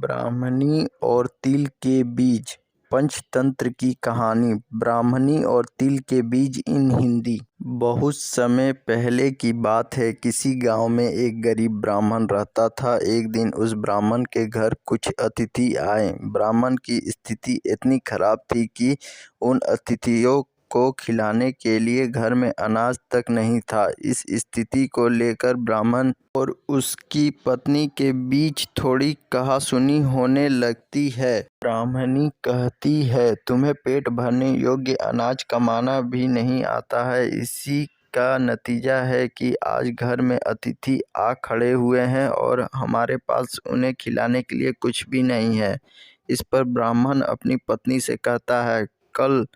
ब्राह्मणी और तिल के बीज पंचतंत्र की कहानी। ब्राह्मणी और तिल के बीज इन हिंदी। बहुत समय पहले की बात है। किसी गांव में एक गरीब ब्राह्मण रहता था। एक दिन उस ब्राह्मण के घर कुछ अतिथि आए। ब्राह्मण की स्थिति इतनी खराब थी कि उन अतिथियों को खिलाने के लिए घर में अनाज तक नहीं था। इस स्थिति को लेकर ब्राह्मण और उसकी पत्नी के बीच थोड़ी कहासुनी होने लगती है। ब्राह्मणी कहती है, तुम्हें पेट भरने योग्य अनाज कमाना भी नहीं आता है। इसी का नतीजा है कि आज घर में अतिथि आ खड़े हुए हैं और हमारे पास उन्हें खिलाने के लिए कुछ भी नहीं है। इस पर ब्राह्मण अपनी पत्नी से कहता है, कल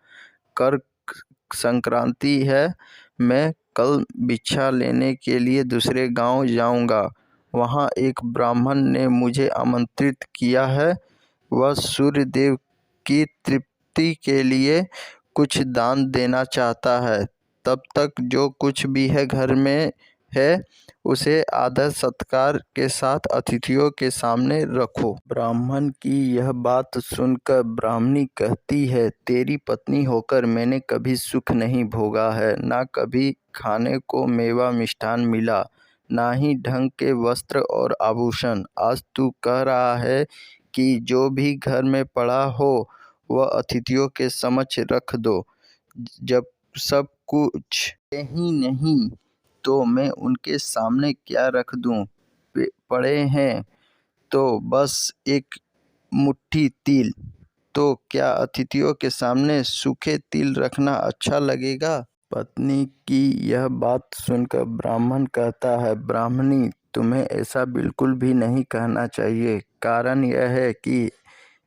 कर संक्रांति है, मैं कल भिक्षा लेने के लिए दूसरे गांव जाऊंगा। वहां एक ब्राह्मण ने मुझे आमंत्रित किया है। वह सूर्य देव की तृप्ति के लिए कुछ दान देना चाहता है। तब तक जो कुछ भी है घर में है उसे आदर सत्कार के साथ अतिथियों के सामने रखो। ब्राह्मण की यह बात सुनकर ब्राह्मणी कहती है, तेरी पत्नी होकर मैंने कभी सुख नहीं भोगा है। ना कभी खाने को मेवा मिष्ठान मिला, ना ही ढंग के वस्त्र और आभूषण। आज तू कह रहा है कि जो भी घर में पड़ा हो वह अतिथियों के समक्ष रख दो। जब सब कुछ ही नहीं तो मैं उनके सामने क्या रख दूं? पड़े हैं तो बस एक मुट्ठी तिल। तो क्या अतिथियों के सामने सूखे तिल रखना अच्छा लगेगा? पत्नी की यह बात सुनकर ब्राह्मण कहता है, ब्राह्मणी, तुम्हें ऐसा बिल्कुल भी नहीं कहना चाहिए। कारण यह है कि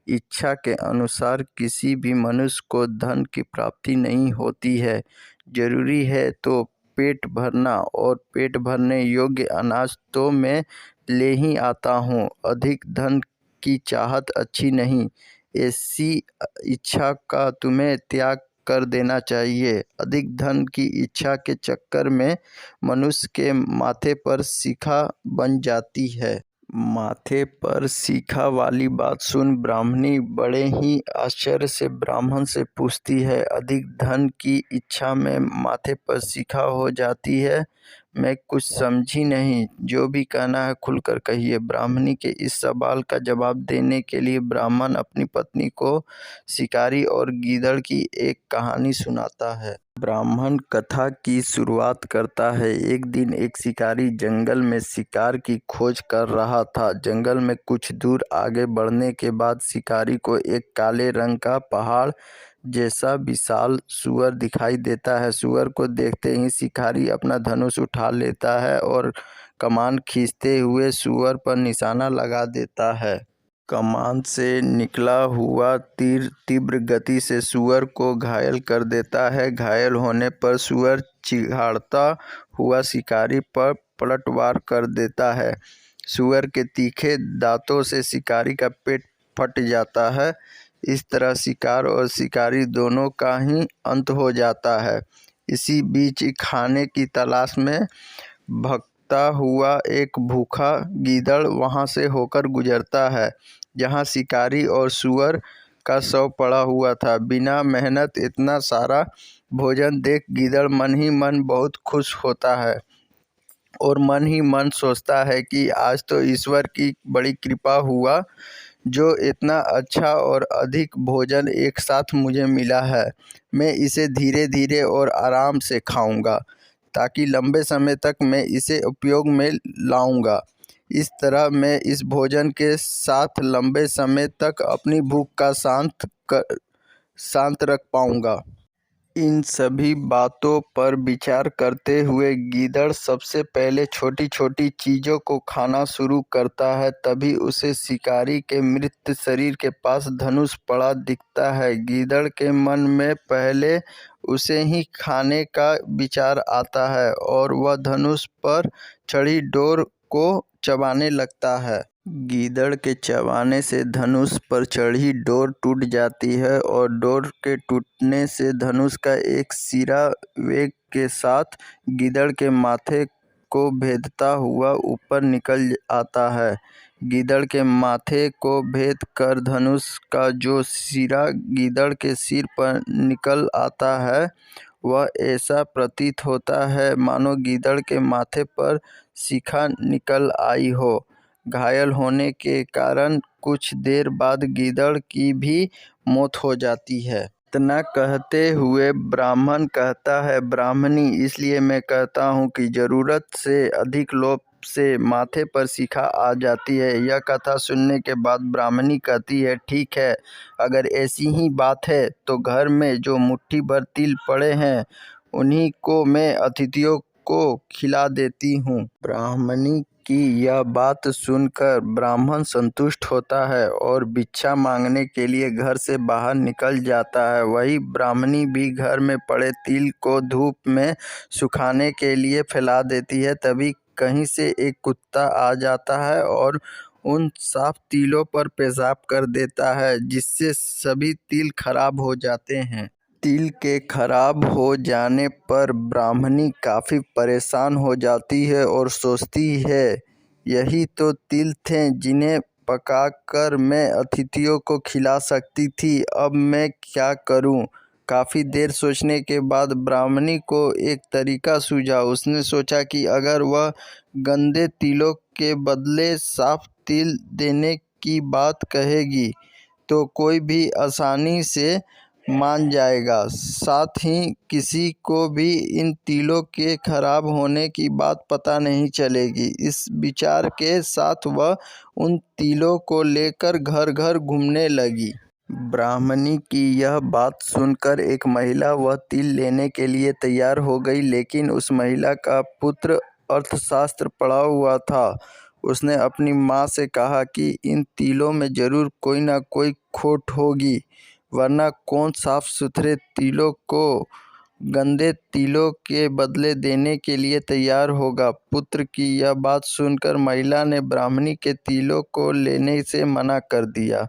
इच्छा के अनुसार किसी भी मनुष्य को धन की प्राप्ति नहीं होती है। जरूरी है तो पेट भरना, और पेट भरने योग्य अनाज तो मैं ले ही आता हूँ। अधिक धन की चाहत अच्छी नहीं। ऐसी इच्छा का तुम्हें त्याग कर देना चाहिए। अधिक धन की इच्छा के चक्कर में मनुष्य के माथे पर शिखा बन जाती है। माथे पर शिखा वाली बात सुन ब्राह्मणी बड़े ही आश्चर्य से ब्राह्मण से पूछती है, अधिक धन की इच्छा में माथे पर शिखा हो जाती है? मैं कुछ समझी नहीं। जो भी कहना है खुलकर कहिए। ब्राह्मणी के इस सवाल का जवाब देने के लिए ब्राह्मण अपनी पत्नी को शिकारी और गीदड़ की एक कहानी सुनाता है। ब्राह्मण कथा की शुरुआत करता है। एक दिन एक शिकारी जंगल में शिकार की खोज कर रहा था। जंगल में कुछ दूर आगे बढ़ने के बाद शिकारी को एक काले रंग का पहाड़ जैसा विशाल सूअर दिखाई देता है। सूअर को देखते ही शिकारी अपना धनुष उठा लेता है और कमान खींचते हुए सूअर पर निशाना लगा देता है। कमान से निकला हुआ तीर तीव्र गति से सूअर को घायल कर देता है। घायल होने पर सूअर चिघाड़ता हुआ शिकारी पर पलटवार कर देता है। सूअर के तीखे दांतों से शिकारी का पेट फट जाता है। इस तरह शिकार और शिकारी दोनों का ही अंत हो जाता है। इसी बीच खाने की तलाश में भटकता हुआ एक भूखा गीदड़ वहां से होकर गुजरता है, जहां शिकारी और सूअर का शव पड़ा हुआ था। बिना मेहनत इतना सारा भोजन देख गीदड़ मन ही मन बहुत खुश होता है और मन ही मन सोचता है कि आज तो ईश्वर की बड़ी कृपा हुआ, जो इतना अच्छा और अधिक भोजन एक साथ मुझे मिला है। मैं इसे धीरे धीरे और आराम से खाऊंगा ताकि लंबे समय तक मैं इसे उपयोग में लाऊंगा। इस तरह मैं इस भोजन के साथ लंबे समय तक अपनी भूख का शांत रख पाऊंगा। इन सभी बातों पर विचार करते हुए गीदड़ सबसे पहले छोटी छोटी चीज़ों को खाना शुरू करता है। तभी उसे शिकारी के मृत शरीर के पास धनुष पड़ा दिखता है। गीदड़ के मन में पहले उसे ही खाने का विचार आता है और वह धनुष पर चढ़ी डोर को चबाने लगता है। गीदड़ के चबाने से धनुष पर चढ़ी डोर टूट जाती है और डोर के टूटने से धनुष का एक सिरा वेग के साथ गीदड़ के माथे को भेदता हुआ ऊपर निकल आता है। गीदड़ के माथे को भेद कर धनुष का जो सिरा गीदड़ के सिर पर निकल आता है, वह ऐसा प्रतीत होता है मानो गीदड़ के माथे पर शिखा निकल आई हो। घायल होने के कारण कुछ देर बाद गीदड़ की भी मौत हो जाती है। इतना कहते हुए ब्राह्मण कहता है, ब्राह्मणी, इसलिए मैं कहता हूँ कि ज़रूरत से अधिक लोभ से माथे पर शिखा आ जाती है। यह कथा सुनने के बाद ब्राह्मणी कहती है, ठीक है, अगर ऐसी ही बात है तो घर में जो मुट्ठी भर तिल पड़े हैं उन्हीं को मैं अतिथियों को खिला देती हूँ। ब्राह्मणी की यह बात सुनकर ब्राह्मण संतुष्ट होता है और भिक्षा मांगने के लिए घर से बाहर निकल जाता है। वही ब्राह्मणी भी घर में पड़े तिल को धूप में सुखाने के लिए फैला देती है। तभी कहीं से एक कुत्ता आ जाता है और उन साफ तिलों पर पेशाब कर देता है, जिससे सभी तिल खराब हो जाते हैं। तिल के खराब हो जाने पर ब्राह्मणी काफ़ी परेशान हो जाती है और सोचती है, यही तो तिल थे जिन्हें पकाकर मैं अतिथियों को खिला सकती थी, अब मैं क्या करूं? काफ़ी देर सोचने के बाद ब्राह्मणी को एक तरीका सूझा। उसने सोचा कि अगर वह गंदे तिलों के बदले साफ तिल देने की बात कहेगी तो कोई भी आसानी से मान जाएगा। साथ ही किसी को भी इन तिलों के खराब होने की बात पता नहीं चलेगी। इस विचार के साथ वह उन तिलों को लेकर घर घर घूमने लगी। ब्राह्मणी की यह बात सुनकर एक महिला वह तिल लेने के लिए तैयार हो गई, लेकिन उस महिला का पुत्र अर्थशास्त्र पढ़ा हुआ था। उसने अपनी माँ से कहा कि इन तिलों में ज़रूर कोई ना कोई खोट होगी, वरना कौन साफ सुथरे तिलों को गंदे तिलों के बदले देने के लिए तैयार होगा। पुत्र की यह बात सुनकर महिला ने ब्राह्मणी के तिलों को लेने से मना कर दिया।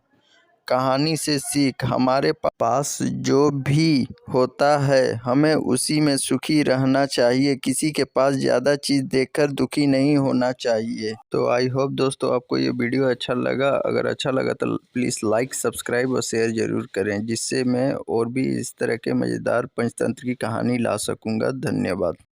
कहानी से सीख, हमारे पास जो भी होता है हमें उसी में सुखी रहना चाहिए। किसी के पास ज़्यादा चीज़ देखकर दुखी नहीं होना चाहिए। तो आई होप दोस्तों आपको ये वीडियो अच्छा लगा। अगर अच्छा लगा तो प्लीज़ लाइक, सब्सक्राइब और शेयर ज़रूर करें, जिससे मैं और भी इस तरह के मज़ेदार पंचतंत्र की कहानी ला सकूँगा। धन्यवाद।